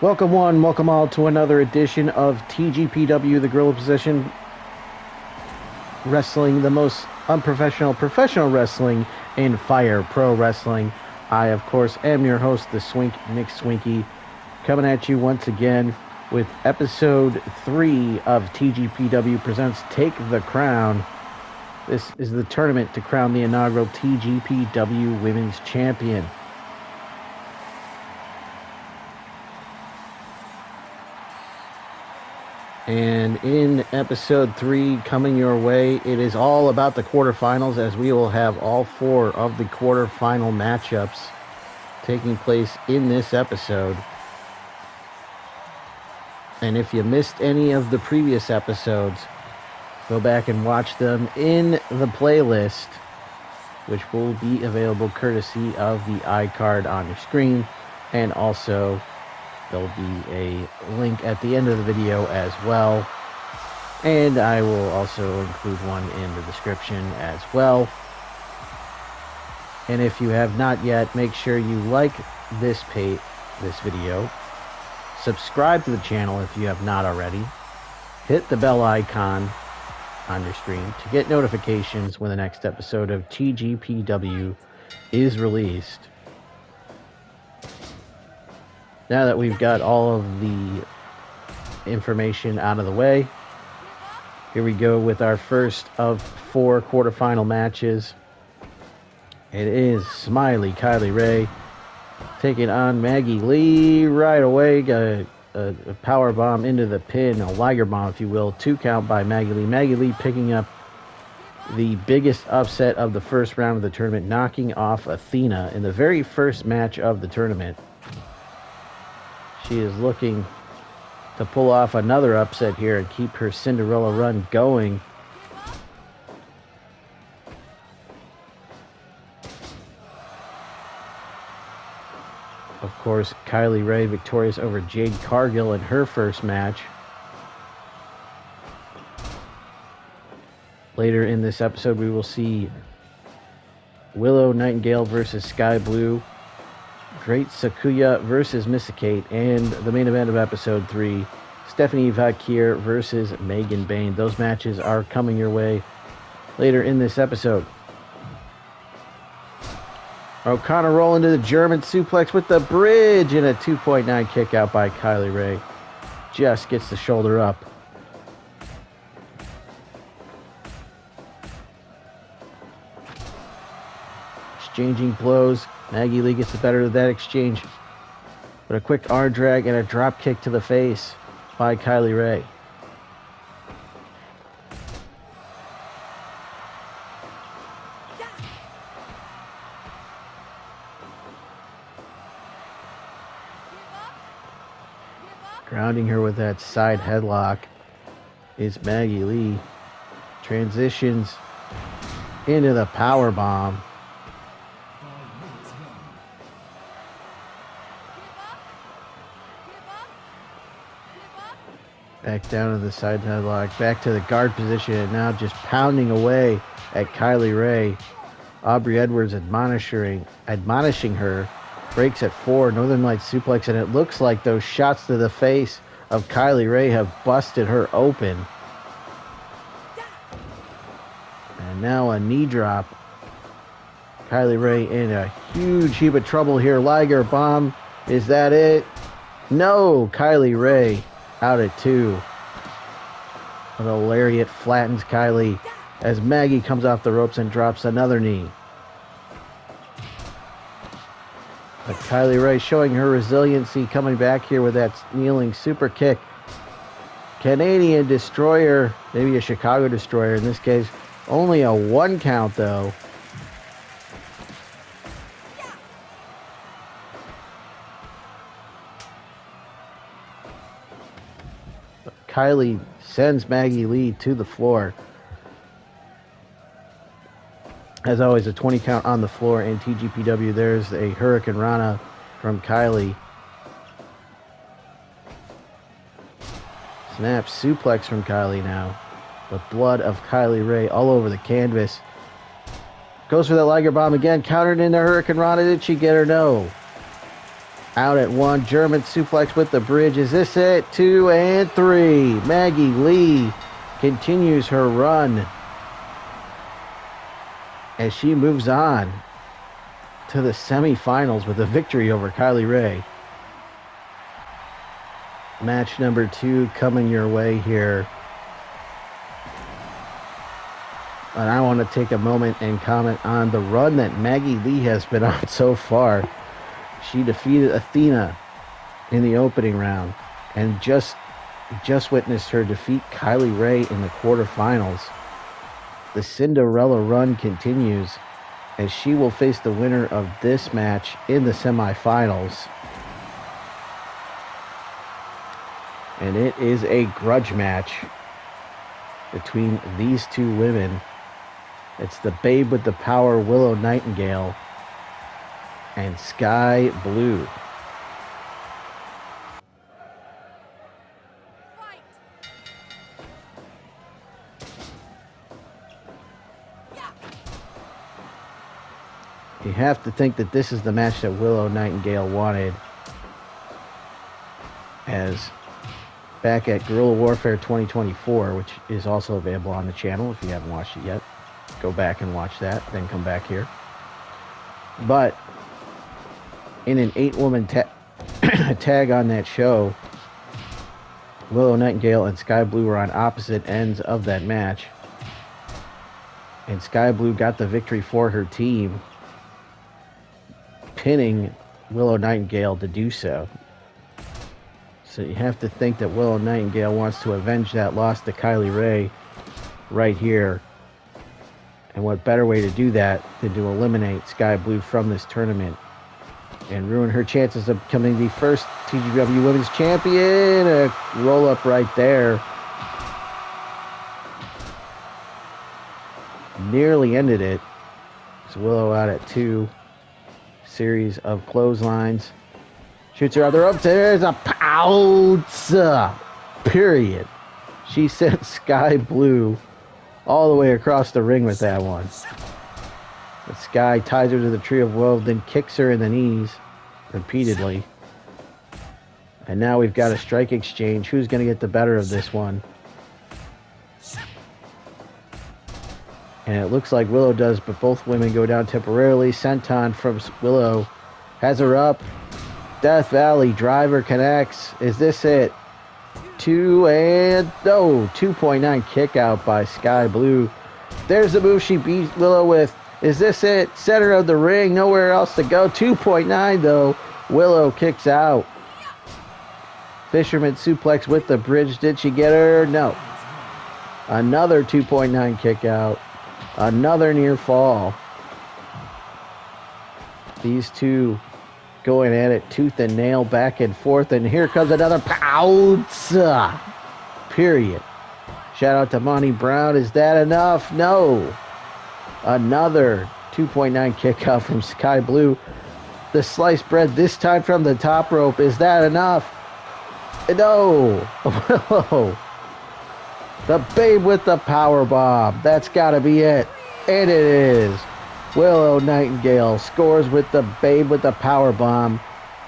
Welcome one, welcome all to another edition of TGPW, the Gorilla Position Wrestling, the most unprofessional professional wrestling in Fire Pro Wrestling. I, of course, am your host, the Swink, Nick Swinky, coming at you once again with episode 3 of TGPW Presents Take The Crown. This is the tournament to crown the inaugural TGPW Women's Champion. And in episode 3 coming your way, it is all about the quarterfinals, as we will have all 4 of the quarterfinal matchups taking place in this episode. And if you missed any of the previous episodes, go back and watch them in the playlist, which will be available courtesy of the iCard on your screen, and also there'll be a link at the end of the video as well. And I will also include one in the description as well. And if you have not yet, make sure you like this video. Subscribe to the channel if you have not already. Hit the bell icon on your screen to get notifications when the next episode of TGPW is released. Now that we've got all of the information out of the way, here we go with our first of 4 quarterfinal matches. It is Smiley Kylie Rae taking on Maggie Lee right away. Got a power bomb into the pin, a Liger bomb, if you will. 2 count by Maggie Lee. Maggie Lee picking up the biggest upset of the first round of the tournament, knocking off Athena in the very first match of the tournament. She is looking to pull off another upset here and keep her Cinderella run going. Of course, Kylie Rae victorious over Jade Cargill in her first match. Later in this episode, we will see Willow Nightingale versus Skye Blue, Great Sakuya versus Missa Kate, and the main event of episode 3, Stephanie Vaquer versus Megan Bayne. Those matches are coming your way later in this episode. O'Connor rolling to the German suplex with the bridge, and a 2.9 kick out by Kylie Rae. Just gets the shoulder up. Exchanging blows. Maggie Lee gets the better of that exchange, but a quick arm drag and a drop kick to the face by Kylie Rae. Grounding her with that side headlock is Maggie Lee. Transitions into the power bomb. Back down to the side headlock, back to the guard position, and now just pounding away at Kylie Rae. Aubrey Edwards admonishing her. Breaks at 4, Northern Lights suplex, and it looks like those shots to the face of Kylie Rae have busted her open. And now a knee drop. Kylie Rae in a huge heap of trouble here. Liger bomb. Is that it? No! Kylie Rae out at 2. The lariat flattens Kylie as Maggie comes off the ropes and drops another knee. But Kylie Rae showing her resiliency, coming back here with that kneeling super kick. Canadian Destroyer, maybe a Chicago Destroyer in this case. Only a 1 count though. Kylie sends Maggie Lee to the floor. As always, a 20 count on the floor in TGPW. There's a Hurricane Rana from Kylie. Snap suplex from Kylie now. The blood of Kylie Rae all over the canvas. Goes for that Liger bomb again. Countered into Hurricane Rana. Did she get her? No. Out at 1. German suplex with the bridge. Is this it? 2 and 3. Maggie Lee continues her run as she moves on to the semifinals with a victory over Kylie Rae. Match number 2 coming your way here. And I want to take a moment and comment on the run that Maggie Lee has been on so far. She defeated Athena in the opening round and just witnessed her defeat Kylie Rae in the quarterfinals. The Cinderella run continues as she will face the winner of this match in the semifinals. And it is a grudge match between these two women. It's the Babe with the Power, Willow Nightingale, and Skye Blue. You have to think that this is the match that Willow Nightingale wanted, as back at Guerrilla Warfare 2024, which is also available on the channel if you haven't watched it yet, go back and watch that, then come back here. But in an 8-woman tag on that show, Willow Nightingale and Skye Blue were on opposite ends of that match, and Skye Blue got the victory for her team, pinning Willow Nightingale to do so. So you have to think that Willow Nightingale wants to avenge that loss to Kylie Rae right here. And what better way to do that than to eliminate Skye Blue from this tournament and ruin her chances of becoming the first TGPW Women's Champion? A roll-up right there. Nearly ended it. It's Willow out at 2. Series of clotheslines. Shoots her other up. There's a pounce. Period. She sent Skye Blue all the way across the ring with that one. But Skye ties her to the tree of woe, then kicks her in the knees repeatedly. And now we've got a strike exchange. Who's going to get the better of this one? And it looks like Willow does, but both women go down temporarily. Senton from Willow has her up. Death Valley driver connects. Is this it? 2.9 kick out by Skye Blue. There's the move she beat Willow with. Is this it? Center of the ring, nowhere else to go. 2.9 though. Willow kicks out. Fisherman suplex with the bridge. Did she get her? No. Another 2.9 kick out. Another near fall. These two going at it tooth and nail, back and forth, and here comes another pounce. Period. Shout out to Monty Brown. Is that enough? No. Another 2.9 kick out from Skye Blue. The sliced bread, this time from the top rope. Is that enough? No. Willow. The Babe with the power bomb. That's got to be it. And it is. Willow Nightingale scores with the Babe with the power bomb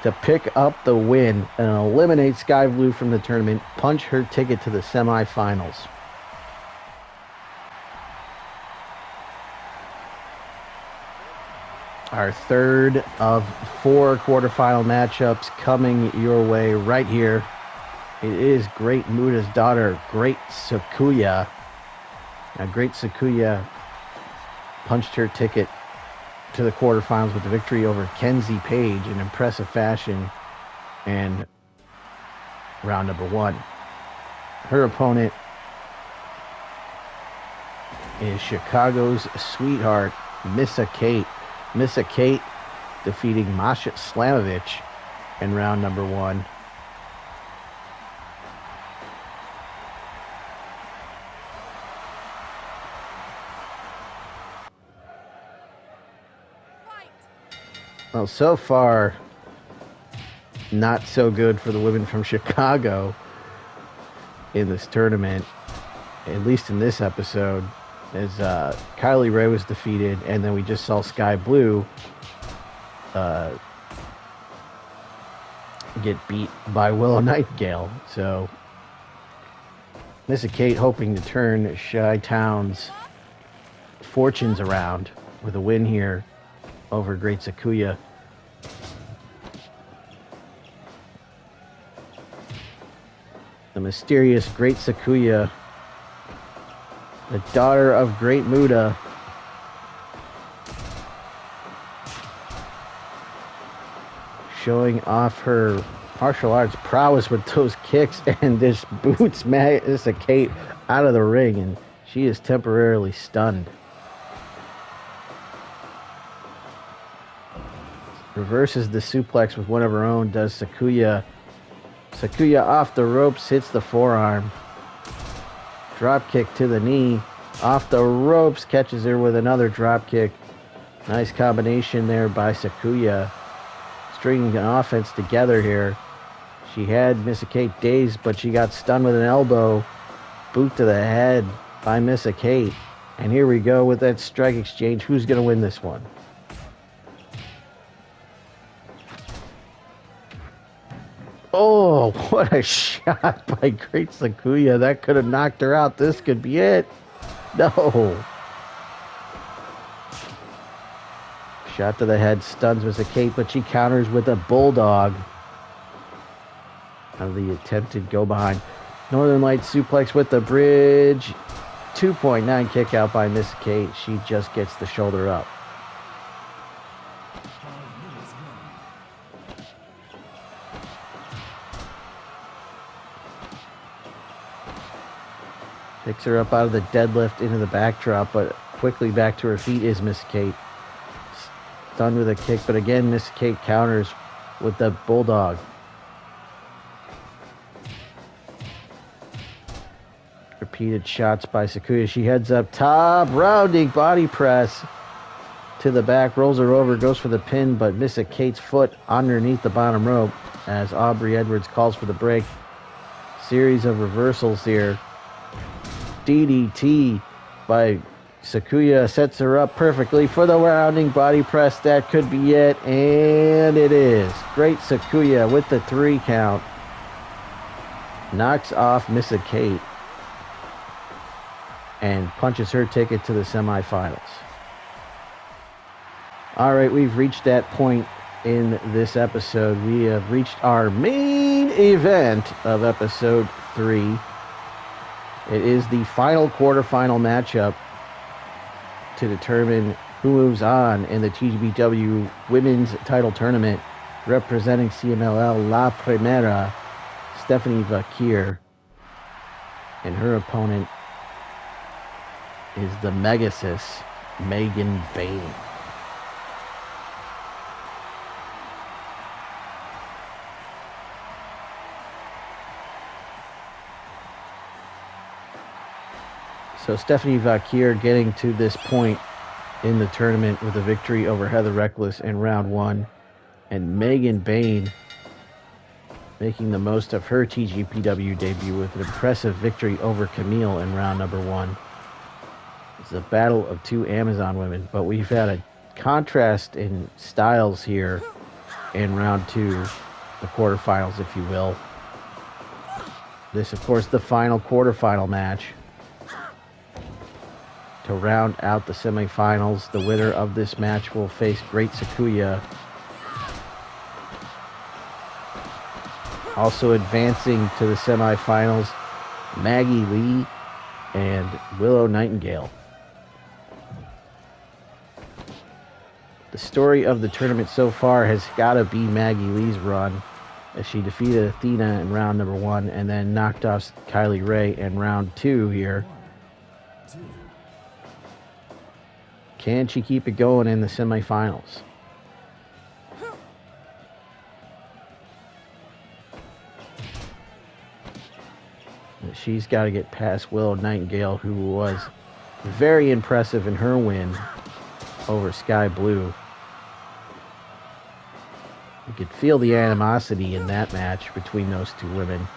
to pick up the win and eliminate Skye Blue from the tournament, punch her ticket to the semifinals. Our third of 4 quarterfinal matchups coming your way right here. It is Great Muta's daughter, Great Sakuya. Now, Great Sakuya punched her ticket to the quarterfinals with the victory over Kenzie Paige in impressive fashion and round number 1. Her opponent is Chicago's sweetheart, Missa Kate. Missa Kate defeating Masha Slamovich in round number 1. Well, so far, not so good for the women from Chicago in this tournament, at least in this episode, as Kylie Rae was defeated, and then we just saw Skye Blue get beat by Willow Nightingale. So Missa Kate hoping to turn Chi-Town's fortunes around with a win here over Great Sakuya. The mysterious Great Sakuya, the daughter of Great Muda, showing off her martial arts prowess with those kicks, and this boots Missa Kate out of the ring, and she is temporarily stunned. Reverses the suplex with one of her own, does Sakuya. Sakuya off the ropes, hits the forearm. Drop kick to the knee. Off the ropes, catches her with another drop kick. Nice combination there by Sakuya. Stringing an offense together here. She had Missa Kate dazed, but she got stunned with an elbow. Boot to the head by Missa Kate. And here we go with that strike exchange. Who's going to win this one? Oh, what a shot by Great Sakuya. That could have knocked her out. This could be it. No. Shot to the head, stuns Missa Kate, but she counters with a bulldog. Out of the attempted go behind. Northern Light suplex with the bridge. 2.9 kick out by Missa Kate. She just gets the shoulder up. Picks her up out of the deadlift into the backdrop, but quickly back to her feet is Missa Kate. Stunned with a kick, but again, Missa Kate counters with the bulldog. Repeated shots by Sakuya. She heads up top, rounding body press to the back, rolls her over, goes for the pin, but Missa Kate's foot underneath the bottom rope as Aubrey Edwards calls for the break. Series of reversals here. DDT by Sakuya sets her up perfectly for the rounding body press. That could be it, and it is. Great Sakuya with the 3 count. Knocks off Missa Kate and punches her ticket to the semifinals. All right, we've reached that point in this episode. We have reached our main event of episode 3. It is the final quarterfinal matchup to determine who moves on in the TGPW Women's Title Tournament. Representing CMLL La Primera, Stephanie Vaquer, and her opponent is the Megasis, Megan Bayne. So Stephanie Vaquer getting to this point in the tournament with a victory over Heather Reckless in round 1. And Megan Bayne making the most of her TGPW debut with an impressive victory over Kamille in round number 1. It's a battle of 2 Amazon women, but we've had a contrast in styles here in round 2, the quarterfinals, if you will. This, of course, the final quarterfinal match. To round out the semifinals, the winner of this match will face Great Sakuya. Also advancing to the semifinals, Maggie Lee and Willow Nightingale. The story of the tournament so far has got to be Maggie Lee's run, as she defeated Athena in round number 1 and then knocked off Kylie Rae in round 2 here. Can she keep it going in the semifinals? She's got to get past Willow Nightingale, who was very impressive in her win over Skye Blue. You could feel the animosity in that match between those 2 women.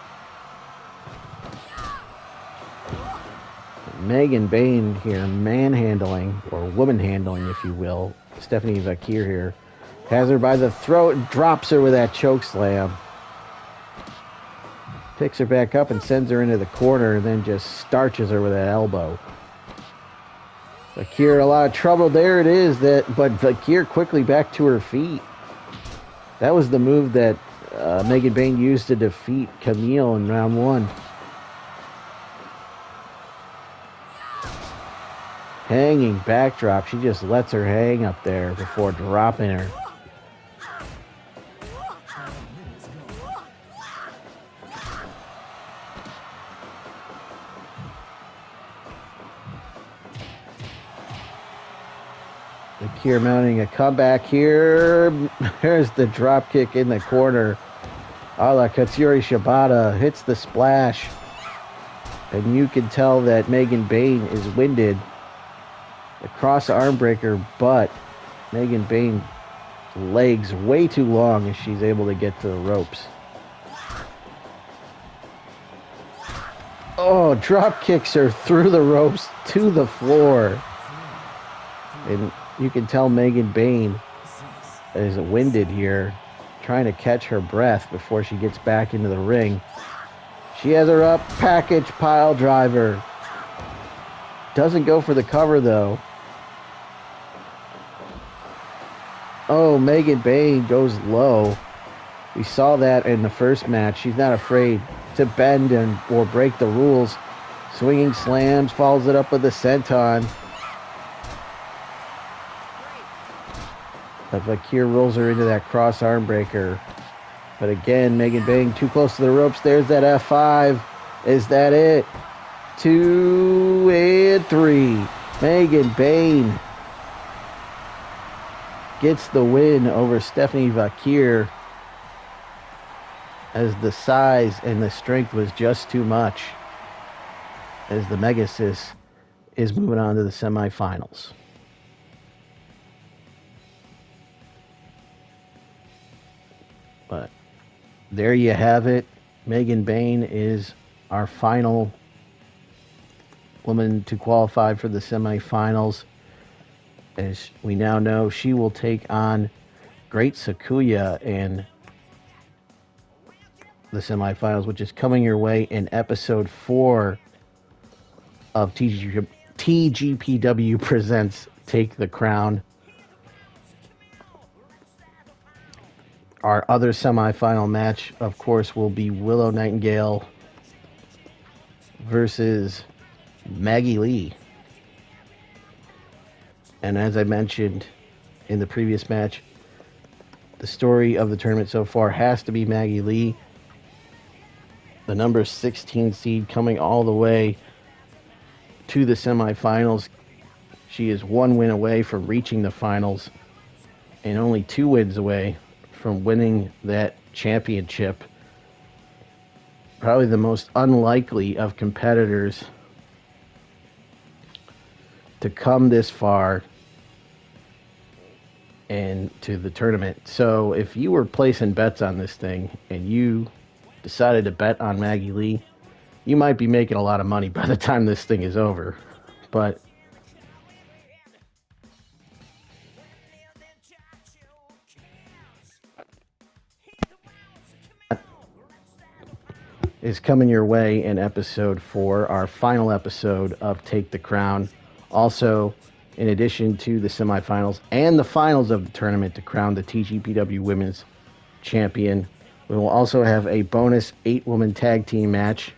Megan Bayne here, manhandling, or woman handling, if you will, Stephanie Vaquer here. Has her by the throat and drops her with that choke slam. Picks her back up and sends her into the corner and then just starches her with that elbow. Vaquer in a lot of trouble. There it is. But Vaquer quickly back to her feet. That was the move that Megan Bayne used to defeat Kamille in round 1. Hanging backdrop. She just lets her hang up there before dropping her. Vaquer mounting a comeback here. There's the drop kick in the corner. A la Katsuri Shibata hits the splash. And you can tell that Megan Bayne is winded. A cross arm breaker, but Megan Bayne's legs way too long as she's able to get to the ropes. Oh, drop kicks her through the ropes to the floor. And you can tell Megan Bayne is winded here, trying to catch her breath before she gets back into the ring. She has her up, package pile driver. Doesn't go for the cover though. Oh, Megan Bayne goes low. We saw that in the first match. She's not afraid to bend or break the rules. Swinging slams, follows it up with a senton. But Vaquer rolls her into that cross arm breaker. But again, Megan Bayne too close to the ropes. There's that F5. Is that it? 2 and 3. Megan Bayne gets the win over Stephanie Vaquer, as the size and the strength was just too much, as the Megasis is moving on to the semifinals. But there you have it. Megan Bayne is our final woman to qualify for the semifinals. As we now know, she will take on Great Sakuya in the semifinals, which is coming your way in episode 4 of TGPW Presents Take the Crown. Our other semifinal match, of course, will be Willow Nightingale versus Maggie Lee. And as I mentioned in the previous match, the story of the tournament so far has to be Maggie Lee, the number 16 seed, coming all the way to the semifinals. She is 1 win away from reaching the finals and only 2 wins away from winning that championship. Probably the most unlikely of competitors to come this far and to the tournament. So if you were placing bets on this thing and you decided to bet on Maggie Lee, you might be making a lot of money by the time this thing is over. But is coming your way in episode 4, our final episode of Take the Crown. Also, in addition to the semifinals and the finals of the tournament to crown the TGPW Women's Champion, we will also have a bonus 8-woman tag team match.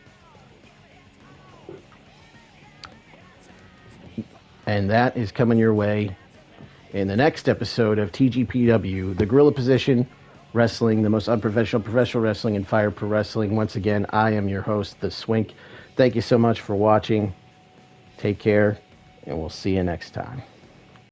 And that is coming your way in the next episode of TGPW, the Gorilla Position Wrestling, the most unprofessional professional wrestling and Fire Pro Wrestling. Once again, I am your host, The Swink. Thank you so much for watching. Take care, and we'll see you next time.